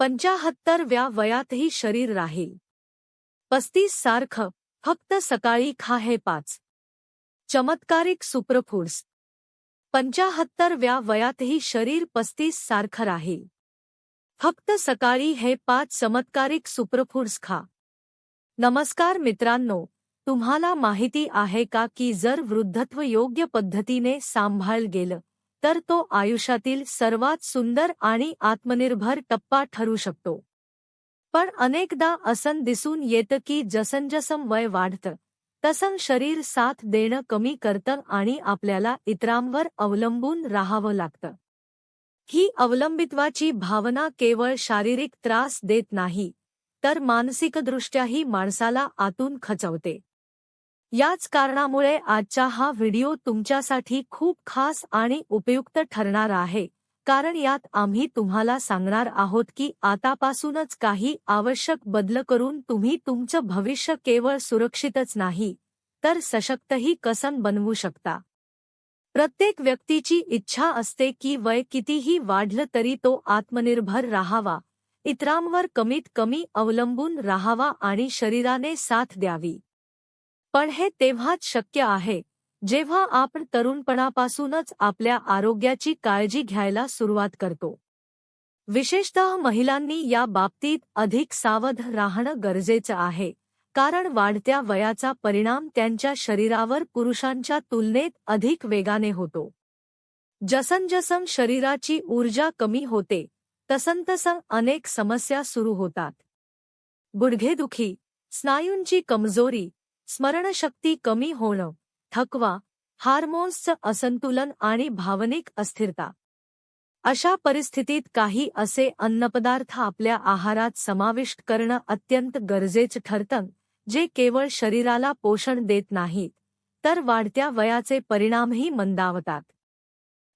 75व्या वयातही शरीर राहील 35 सारखं, फक्त सकाळी खा हे 5 चमत्कारिक सुपरफूड्स. 75व्या वयातही शरीर 35 सारखं राहील, फक्त सकाळी हे 5 चमत्कारिक सुपरफूड्स खा. नमस्कार मित्रांनो, तुम्हाला माहिती आहे का की जर वृद्धत्व योग्य पद्धतीने सांभाळलं गेलं तर तो आयुष्यातील सर्वात सुंदर आणि आत्मनिर्भर टप्पा ठरू शकतो. पण अनेकदा असं दिसून येतं की जसं वय वाढतं तसं शरीर साथ देणं कमी करतं आणि आपल्याला इतरांवर अवलंबून राहावं लागतं. ही अवलंबित्वाची भावना केवळ शारीरिक त्रास देत नाही तर मानसिकदृष्ट्याही माणसाला आतून खचवते. याच कारणामुळे आजचा हा व्हिडिओ तुमच्यासाठी खूप खास आणि उपयुक्त ठरणार आहे, कारण यात आम्ही तुम्हाला सांगणार आहोत की आतापासूनच काही आवश्यक बदल करून तुम्ही तुमचं भविष्य केवळ सुरक्षितच नाही तर सशक्तही कसं बनवू शकता. प्रत्येक व्यक्तीची इच्छा असते की वय कितीही वाढलं तरी तो आत्मनिर्भर राहावा, इतरांवर कमीत कमी अवलंबून राहावा आणि शरीराने साथ द्यावी. पण हे तेव्हाच शक्य आहे जेव्हा आपण तरुणपणापासूनच आपल्या आरोग्याची काळजी घ्यायला सुरुवात करतो. विशेषतः महिलांनी या बाबतीत अधिक सावध राहणं गरजेचं आहे, कारण वाढत्या वयाचा परिणाम त्यांच्या शरीरावर पुरुषांच्या तुलनेत अधिक वेगाने होतो. जसं शरीराची ऊर्जा कमी होते तसं अनेक समस्या सुरू होतात. गुडघेदुखी, स्नायूंची कमजोरी, स्मरणशक्ती कमी होणं, थकवा, हार्मोन्सचं असंतुलन आणि भावनिक अस्थिरता. अशा परिस्थितीत काही असे अन्नपदार्थ आपल्या आहारात समाविष्ट करणं अत्यंत गरजेचं ठरतं जे केवळ शरीराला पोषण देत नाहीत तर वाढत्या वयाचे परिणामही मंदावतात.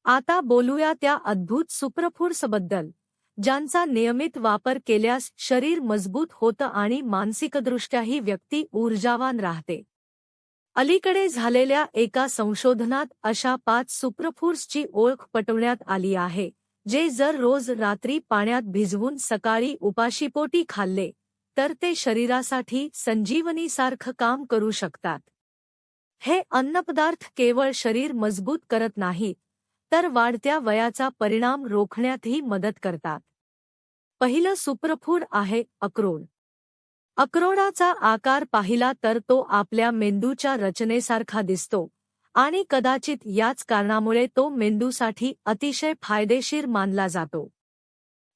आता बोलूया त्या अद्भुत सुपरफूड्सबद्दल ज्यांचा नियमित वापर केल्यास शरीर मजबूत होतं आणि मानसिकदृष्ट्याही व्यक्ती ऊर्जावान राहते. अलीकडे झालेल्या एका संशोधनात अशा 5 सुपरफूड्सची ओळख पटवण्यात आली आहे जे जर रोज रात्री पाण्यात भिजवून सकाळी उपाशीपोटी खाल्ले तर ते शरीरासाठी संजीवनीसारखं काम करू शकतात. हे अन्नपदार्थ केवळ शरीर मजबूत करत नाहीत तर वाढत्या वयाचा परिणाम रोखण्यातही मदत करतात. पहिलं सुपरफूड आहे अक्रोड. अक्रोडाचा आकार पाहिला तर तो आपल्या मेंदूच्या रचनेसारखा दिसतो आणि कदाचित याच कारणामुळे तो मेंदूसाठी अतिशय फायदेशीर मानला जातो.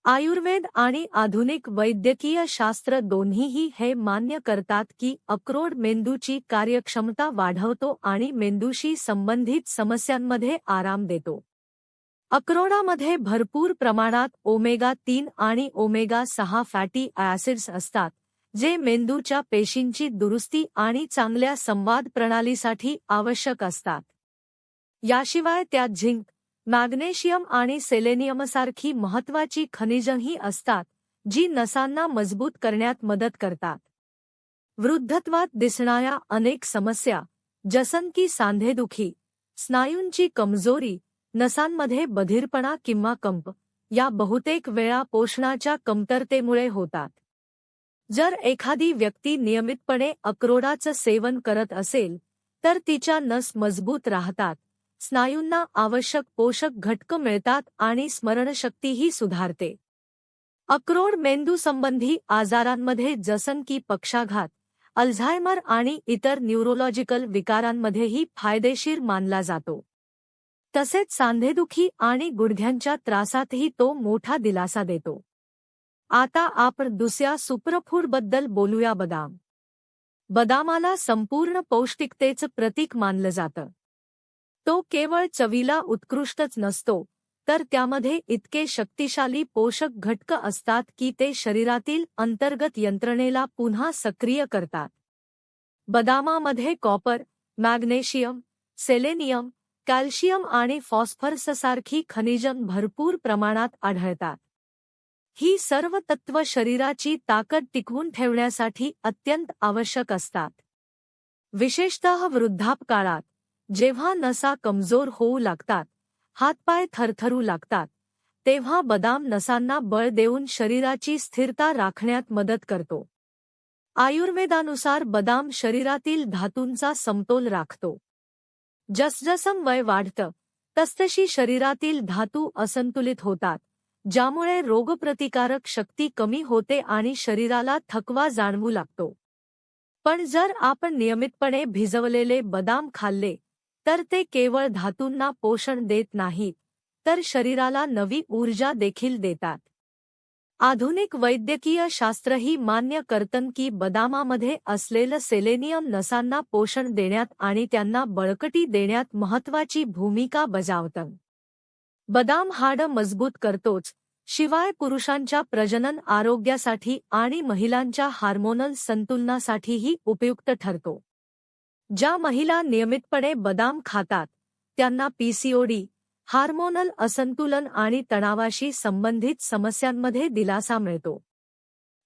आयुर्वेद आणि आधुनिक वैद्यकीय शास्त्र दोन्हीही हे मान्य करतात की अक्रोड मेंदूची कार्यक्षमता वाढवतो आणि मेंदूशी संबंधित समस्यांमध्ये आराम देतो. अक्रोडामध्ये भरपूर प्रमाणात ओमेगा-3 आणि ओमेगा-6 फॅटी ॲसिड्स असतात जे मेंदूच्या पेशींची दुरुस्ती आणि चांगल्या संवाद प्रणालीसाठी आवश्यक असतात. याशिवाय त्यात झिंक, मॅग्नेशियम आणि सेलेनियमसारखी महत्त्वाची खनिजंही असतात जी नसांना मजबूत करण्यात मदत करतात. वृद्धत्वात दिसणाऱ्या अनेक समस्या जसं की सांधेदुखी, स्नायूंची कमजोरी, नसांमध्ये बधिरपणा किंवा कंप या बहुतेक वेळा पोषणाच्या कमतरतेमुळे होतात. जर एखादी व्यक्ती नियमितपणे अक्रोडाचं सेवन करत असेल तर तिच्या नस मजबूत राहतात, स्नायूंना आवश्यक पोषक घटक मिळतात आणि स्मरणशक्तीही सुधारते. अक्रोड मेंदूसंबंधी आजारांमध्ये जसं की पक्षाघात, अल्झायमर आणि इतर न्यूरोलॉजिकल विकारांमध्येही फायदेशीर मानला जातो. तसेच सांधेदुखी आणि गुडघ्यांच्या त्रासातही तो मोठा दिलासा देतो. आता आपण दुसऱ्या सुपरफूडबद्दल बोलूया बदाम. बदामाला संपूर्ण पौष्टिकतेचं प्रतीक मानलं जातं. तो केवळ चवीला उत्कृष्टच नसतो तर त्यामध्ये इतके शक्तिशाली पोषक घटक असतात की ते शरीरातील अंतर्गत यंत्रणेला पुन्हा सक्रिय करतात. बदामामध्ये कॉपर, मॅग्नेशियम, सेलेनियम, कॅल्शियम आणि फॉस्फरससारखी खनिजं भरपूर प्रमाणात आढळतात. ही सर्व तत्त्व शरीराची ताकद टिकवून ठेवण्यासाठी अत्यंत आवश्यक असतात. विशेषतः वृद्धापकाळात जेव्हा नसा कमजोर होऊ लागतात, हातपाय थरथरू लागतात, तेव्हा बदाम नसांना बळ देऊन शरीराची स्थिरता राखण्यात मदत करतो. आयुर्वेदानुसार बदाम शरीरातील धातूंचा समतोल राखतो. जसजसं वय वाढतं तसतशी शरीरातील धातू असंतुलित होतात, ज्यामुळे रोगप्रतिकारक शक्ती कमी होते आणि शरीराला थकवा जाणवू लागतो. पण जर आपण नियमितपणे भिजवलेले बदाम खाल्ले तर ते केवळ धातूंना पोषण देत नाहीत, तर शरीराला नवी ऊर्जा देखील देतात. आधुनिक वैद्यकीय शास्त्रही मान्य करतं की बदामामध्ये असलेलं सेलेनियम नसांना पोषण देण्यात आणि त्यांना बळकटी देण्यात महत्त्वाची भूमिका बजावतं. बदाम हाडं मजबूत करतोच, शिवाय पुरुषांच्या प्रजनन आरोग्यासाठी आणि महिलांच्या हार्मोनल संतुलनासाठीही उपयुक्त ठरतो. ज्या महिला नियमितपणे बदाम खातात त्यांना पीसीओडी, हार्मोनल असंतुलन आणि तणावाशी संबंधित समस्यांमध्ये दिलासा मिळतो.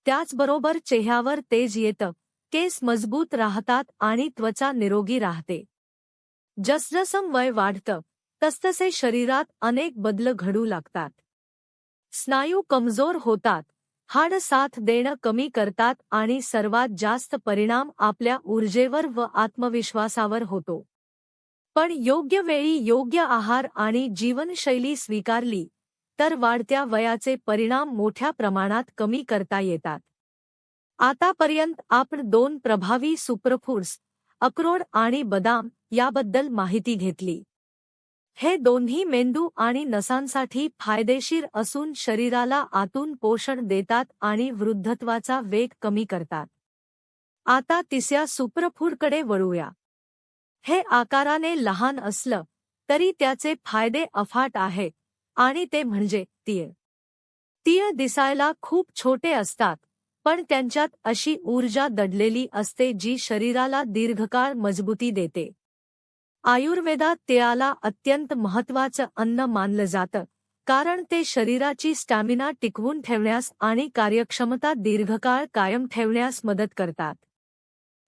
त्याचबरोबर चेहऱ्यावर तेज येतं, केस मजबूत राहतात आणि त्वचा निरोगी राहते. जसजसं वय वाढतं तसतसे शरीरात अनेक बदल घडू लागतात. स्नायू कमजोर होतात, हाडं साथ देणं कमी करतात आणि सर्वात जास्त परिणाम आपल्या ऊर्जेवर व आत्मविश्वासावर होतो. पण योग्य वेळी योग्य आहार आणि जीवनशैली स्वीकारली तर वाढत्या वयाचे परिणाम मोठ्या प्रमाणात कमी करता येतात. आतापर्यंत आपण 2 प्रभावी सुपरफूड्स, अक्रोड आणि बदाम याबद्दल माहिती घेतली. हे दोन्ही मेंदू आणि नसांसाठी फायदेशीर असून शरीराला आतून पोषण देतात आणि वृद्धत्वाचा वेग कमी करतात. आता तिसऱ्या सुपरफूडकडे वळूया. हे आकाराने लहान असलं तरी त्याचे फायदे अफाट आहेत आणि ते म्हणजे तीळ. तीळ दिसायला खूप छोटे असतात, पण त्यांच्यात अशी ऊर्जा दडलेली असते जी शरीराला दीर्घकाळ मजबूती देते. आयुर्वेदात तिळाला अत्यंत महत्त्वाचं अन्न मानलं जातं, कारण ते शरीराची स्टॅमिना टिकवून ठेवण्यास आणि कार्यक्षमता दीर्घकाळ कायम ठेवण्यास मदत करतात.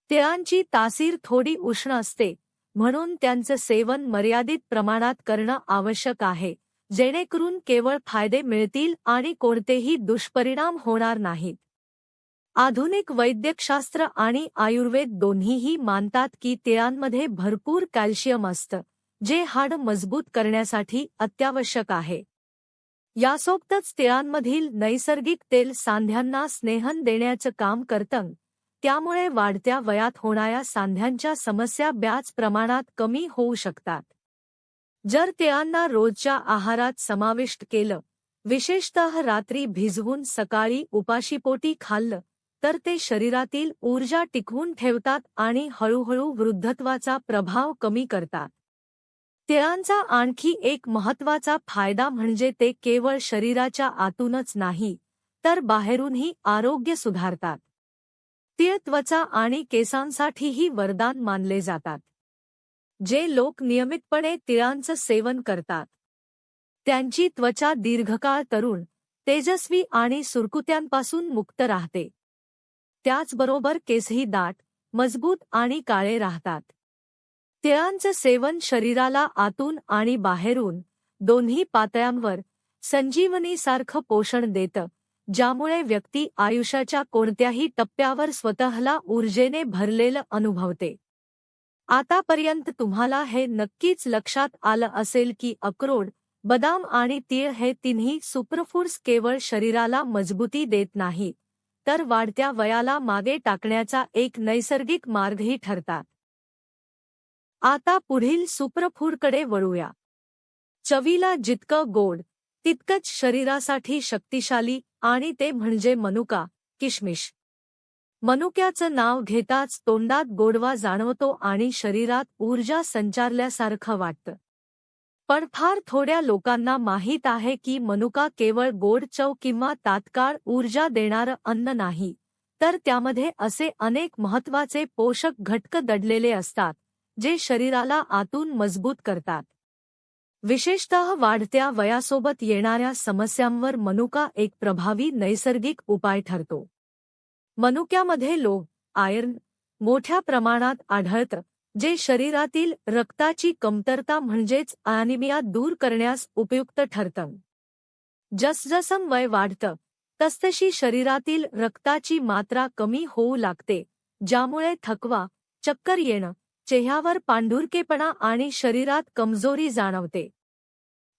तिळांची तासीर थोडी उष्ण असते, म्हणून त्यांचं सेवन मर्यादित प्रमाणात करणं आवश्यक आहे, जेणेकरून केवळ फायदे मिळतील आणि कोणतेही दुष्परिणाम होणार नाहीत. आधुनिक वैद्यकशास्त्र आणि आयुर्वेद दोन्हीही मानतात की तिळांमध्ये भरपूर कॅल्शियम असतं, जे हाडं मजबूत करण्यासाठी अत्यावश्यक आहे. यासोबतच तिळांमधील नैसर्गिक तेल सांध्यांना स्नेहन देण्याचं काम करतं, त्यामुळे वाढत्या वयात होणाऱ्या सांध्यांच्या समस्या बऱ्याच प्रमाणात कमी होऊ शकतात. जर तिळांना रोजच्या आहारात समाविष्ट केलं, विशेषतः रात्री भिजवून सकाळी उपाशीपोटी खाल्लं, तर ते शरीरातील ऊर्जा टिकवून ठेवतात आणि हळूहळू वृद्धत्वाचा प्रभाव कमी करतात. तिळांचा आणखी एक महत्त्वाचा फायदा म्हणजे ते केवळ शरीराच्या आतूनच नाही, तर बाहेरूनही आरोग्य सुधारतात. तीळ त्वचा आणि केसांसाठीही वरदान मानले जातात. जे लोक नियमितपणे तिळांचं सेवन करतात त्यांची त्वचा दीर्घकाळ तरुण, तेजस्वी आणि सुरकुत्यांपासून मुक्त राहते. त्याचबरोबर केसही दाट, मजबूत आणि काळे राहतात. तिळांचं सेवन शरीराला आतून आणि बाहेरून दोन्ही पातळ्यांवर संजीवनीसारखं पोषण देतं, ज्यामुळे व्यक्ती आयुष्याच्या कोणत्याही टप्प्यावर स्वतःला ऊर्जेने भरलेलं अनुभवते. आतापर्यंत तुम्हाला हे नक्कीच लक्षात आलं असेल की अक्रोड, बदाम आणि तीळ हे तिन्ही सुपरफूड्स केवळ शरीराला मजबूती देत नाहीत, तर वाढत्या वयाला मागे टाकण्याचा एक नैसर्गिक मार्गही ठरतात. आता पुढील सुपरफूडकडे वळूया. चवीला जितकं गोड तितकंच शरीरासाठी शक्तिशाली आणि ते म्हणजे मनुका, किशमिश. मनुक्याचं नाव घेताच तोंडात गोडवा जाणवतो आणि शरीरात ऊर्जा संचारल्यासारखं वाटतं. पण फार थोड्या लोकांना माहीत आहे की मनुका केवळ गोड चव किंवा तात्काळ ऊर्जा देणारं अन्न नाही, तर त्यामध्ये असे अनेक महत्त्वाचे पोषक घटक दडलेले असतात, जे शरीराला आतून मजबूत करतात. विशेषतः वाढत्या वयासोबत येणाऱ्या समस्यांवर मनुका एक प्रभावी नैसर्गिक उपाय ठरतो. मनुक्यामध्ये लोह, आयर्न मोठ्या प्रमाणात आढळतं, जे शरीरातील रक्ताची कमतरता म्हणजेच ॲनिमिया दूर करण्यास उपयुक्त ठरतं. जसजसं वय वाढतं तसतशी शरीरातील रक्ताची मात्रा कमी होऊ लागते, ज्यामुळे थकवा, चक्कर येणं, चेहऱ्यावर पांढुरकेपणा आणि शरीरात कमजोरी जाणवते.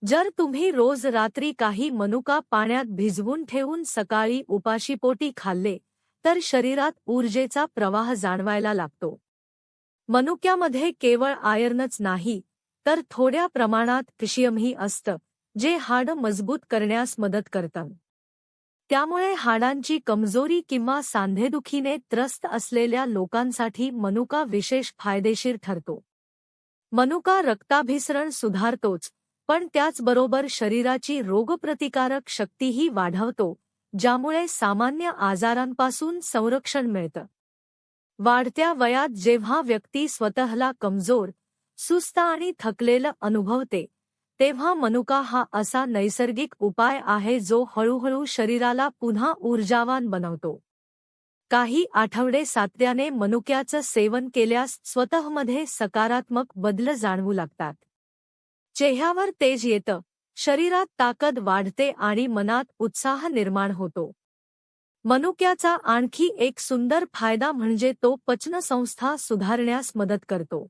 जर तुम्ही रोज रात्री काही मनुका पाण्यात भिजवून ठेवून सकाळी उपाशीपोटी खाल्ले तर शरीरात ऊर्जेचा प्रवाह जाणवायला लागतो. मनुक्यामध्ये केवळ आयर्नच नाही तर थोड्या प्रमाणात कॅल्शियमही असतं, जे हाडं मजबूत करण्यास मदत करतं. त्यामुळे हाडांची कमजोरी किंवा सांधेदुखीने त्रस्त असलेल्या लोकांसाठी मनुका विशेष फायदेशीर ठरतो. मनुका रक्ताभिसरण सुधारतोच, पण त्याचबरोबर शरीराची रोगप्रतिकारक शक्तीही वाढवतो, ज्यामुळे सामान्य आजारांपासून संरक्षण मिळतं. वाढत्या वयात जेव्हा व्यक्ती स्वतःला कमजोर, सुस्त आणि थकलेलं अनुभवते, तेव्हा मनुका हा असा नैसर्गिक उपाय आहे जो हळूहळू शरीराला पुन्हा ऊर्जावान बनवतो. काही आठवडे सातत्याने मनुक्याचं सेवन केल्यास स्वतःमध्ये सकारात्मक बदल जाणवू लागतात. चेहऱ्यावर तेज येतं, शरीरात ताकद वाढते आणि मनात उत्साह निर्माण होतो. मनुक्याचा आणखी एक सुंदर फायदा म्हणजे तो पचनसंस्था सुधारण्यास मदत करतो.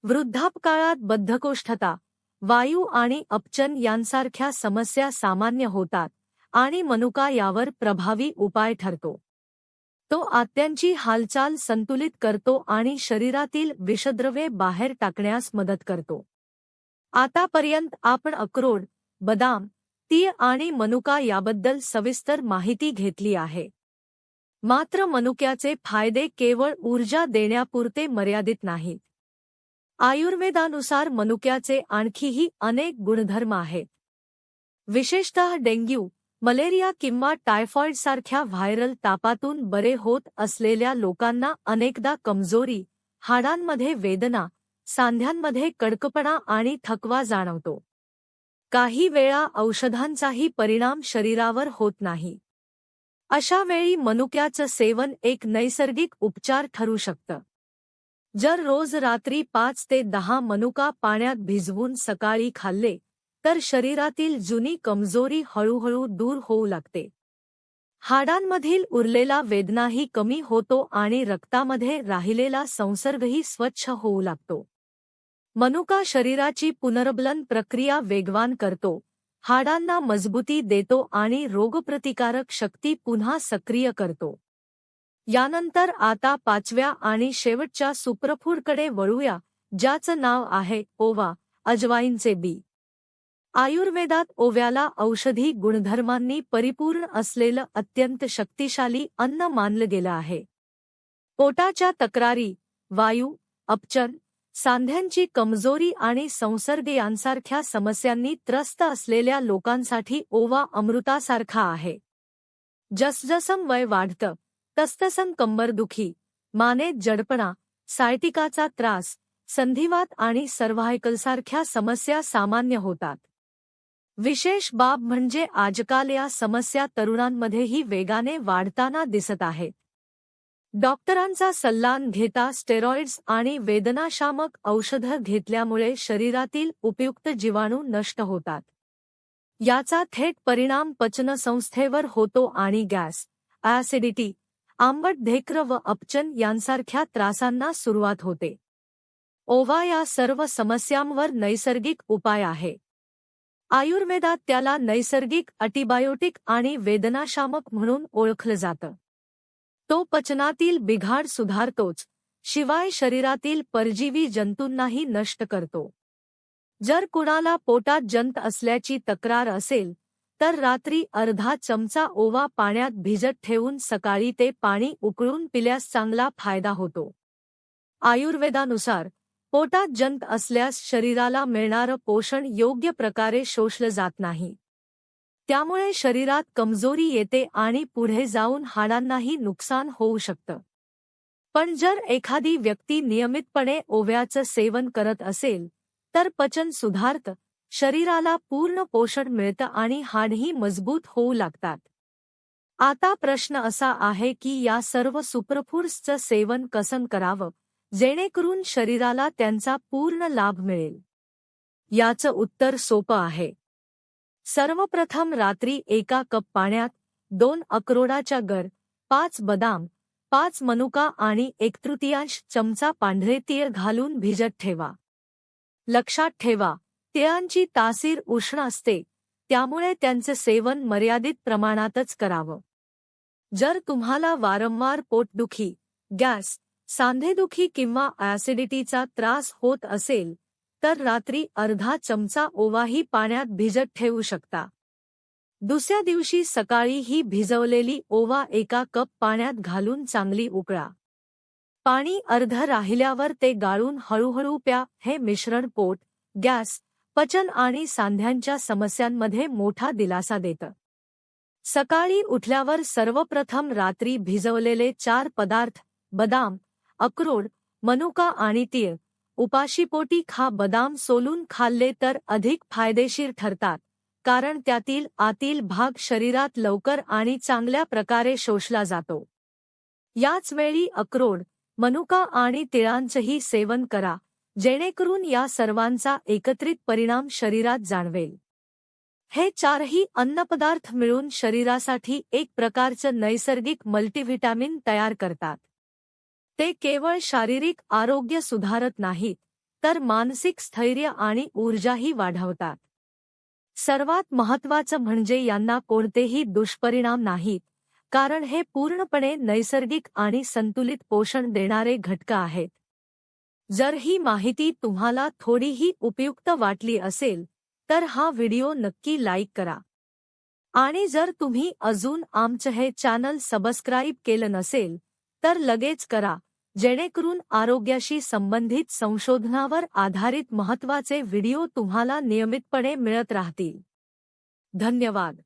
वृद्धापकाळात बद्धकोष्ठता, वायू आणि अपचन यांसारख्या समस्या सामान्य होतात आणि मनुका यावर प्रभावी उपाय ठरतो. तो आत्यांची हालचाल संतुलित करतो आणि शरीरातील विषद्रव्ये बाहेर टाकण्यास मदत करतो. आतापर्यंत आपण अक्रोड, बदाम, तीळ आणि मनुका याबद्दल सविस्तर माहिती घेतली आहे. मात्र मनुक्याचे फायदे केवळ ऊर्जा देण्यापुरते मर्यादित नाहीत. आयुर्वेदानुसार मनुक्याचे आणखीही अनेक गुणधर्म आहेत. विशेषतः डेंग्यू, मलेरिया किंवा टायफॉइडसारख्या व्हायरल तापातून बरे होत असलेल्या लोकांना अनेकदा कमजोरी, हाडांमध्ये वेदना, सांध्यांमध्ये कडकपणा आणि थकवा जाणवतो. काही वेळा औषधांचाही परिणाम शरीरावर होत नाही. अशा वेळी मनुक्याचं सेवन एक नैसर्गिक उपचार ठरू शकतं. जर रोज रात्री 5 ते 10 मनुका पाण्यात भिजवून सकाळी खाल्ले तर शरीरातील जुनी कमजोरी हळूहळू दूर होऊ लागते. हाडांमधील उरलेला वेदनाही कमी होतो आणि रक्तामध्ये राहिलेला संसर्गही स्वच्छ होऊ लागतो. मनुका शरीराची पुनर्बलन प्रक्रिया वेगवान करतो, हाडांना मजबूती देतो आणि रोगप्रतिकारक शक्ती पुन्हा सक्रिय करतो. यानंतर आता 5व्या आणि शेवटच्या सुपरफूडकडे वळूया, ज्याचं नाव आहे ओवा, अजवाईनचे बी. आयुर्वेदात ओव्याला औषधी गुणधर्मांनी परिपूर्ण असलेलं अत्यंत शक्तिशाली अन्न मानलं गेलं आहे. पोटाच्या तक्रारी, वायू, अपचन, सांध्यांची कमजोरी आणि संसर्ग यांसारख्या समस्यांनी त्रस्त असलेल्या लोकांसाठी ओवा अमृतासारखा आहे. जसजसं वय वाढतं तसतसं कंबरदुखी, मानेत जडपणा, सायटिकाचा त्रास, संधिवात आणि सर्व्हायकलसारख्या समस्या सामान्य होतात. विशेष बाब म्हणजे आजकाल या समस्या तरुणांमध्येही वेगाने वाढताना दिसत आहेत. डॉक्टरांचा सल्ला घेता स्टेरॉइड्स आणि वेदनाशामक औषधं घेतल्यामुळे शरीरातील उपयुक्त जीवाणू नष्ट होतात. याचा थेट परिणाम पचनसंस्थेवर होतो आणि गॅस, ॲसिडिटी, आंबट ढेकर व अपचन यांसारख्या त्रासांना सुरुवात होते. ओवा या सर्व समस्यांवर नैसर्गिक उपाय आहे. आयुर्वेदात त्याला नैसर्गिक अँटिबायोटिक आणि वेदनाशामक म्हणून ओळखलं जातं. तो पचनातील बिघाड सुधारतोच, शिवाय शरीरातील परजीवी जंतूंनाही नष्ट करतो. जर कुणाला पोटात जंत असल्याची तक्रार असेल तर रात्री अर्धा चमचा ओवा पाण्यात भिजत ठेवून सकाळी ते पाणी उकळून पिल्यास चांगला फायदा होतो. आयुर्वेदानुसार पोटात जंत असल्यास शरीराला मिळणारं पोषण योग्य प्रकारे शोषलं जात नाही. त्यामुळे शरीरात कमजोरी येते आणि पुढे जाऊन हाडांनाही नुकसान होऊ शकतं. पण जर एखादी व्यक्ती नियमितपणे ओव्याचं सेवन करत असेल तर पचन सुधारतं, शरीराला पूर्ण पोषण मिळतं आणि हाडही मजबूत होऊ लागतात. आता प्रश्न असा आहे की या सर्व सुपरफूड्सचं सेवन कसं करावं जेणेकरून शरीराला त्यांचा पूर्ण लाभ मिळेल. याचं उत्तर सोपं आहे. सर्वप्रथम रात्री 1 कप पाण्यात 2 अक्रोडाच्या गर, 5 बदाम, 5 मनुका आणि 1/3 चमचा पांढरे तीळ घालून भिजत ठेवा. लक्षात ठेवा, तिळांची तासीर उष्ण असते, त्यामुळे त्यांचे सेवन मर्यादित प्रमाणातच करावं. जर तुम्हाला वारंवार पोटदुखी, गॅस, सांधेदुखी किंवा ॲसिडिटीचा त्रास होत असेल तर रात्री अर्धा चमचा ओवाही पाण्यात भिजत ठेवू शकता. दुसऱ्या दिवशी सकाळी ही भिजवलेली ओवा 1 कप पाण्यात घालून चांगली उकळा. पाणी अर्ध राहिल्यावर ते गाळून हळूहळू प्या. हे मिश्रण पोट, गॅस, पचन आणि सांध्यांच्या समस्यांमध्ये मोठा दिलासा देतं. सकाळी उठल्यावर सर्वप्रथम रात्री भिजवलेले 4 पदार्थ बदाम, अक्रोड, मनुका आणि तीळ उपाशीपोटी खा. बदाम सोलून खाल्ले तर अधिक फायदेशीर ठरतात, कारण त्यातील आतील भाग शरीरात लवकर आणि चांगल्या प्रकारे शोषला जातो. याच वेळी अक्रोड, मनुका आणि तिळांचंही सेवन करा, जेणेकरून या सर्वांचा एकत्रित परिणाम शरीरात जाणवेल. हे 4ही अन्नपदार्थ मिळून शरीरासाठी एक प्रकारचं नैसर्गिक मल्टीव्हिटॅमिन तयार करतात. ते केवळ शारीरिक आरोग्य सुधारत नाहीत, तर मानसिक स्थैर्य आणि ऊर्जाही वाढवतात. सर्वात महत्त्वाचं म्हणजे यांना कोणतेही दुष्परिणाम नाहीत, कारण हे पूर्णपणे नैसर्गिक आणि संतुलित पोषण देणारे घटक आहेत. जर ही माहिती तुम्हाला थोडीही उपयुक्त वाटली असेल तर हा व्हिडिओ नक्की लाईक करा. आणि जर तुम्ही अजून आमचं हे चॅनल सबस्क्राईब केलं नसेल तर लगेच करा, जेणेकरून आरोग्याशी संबंधित संशोधनावर आधारित महत्त्वाचे व्हिडिओ तुम्हाला नियमितपणे मिळत राहतील. धन्यवाद.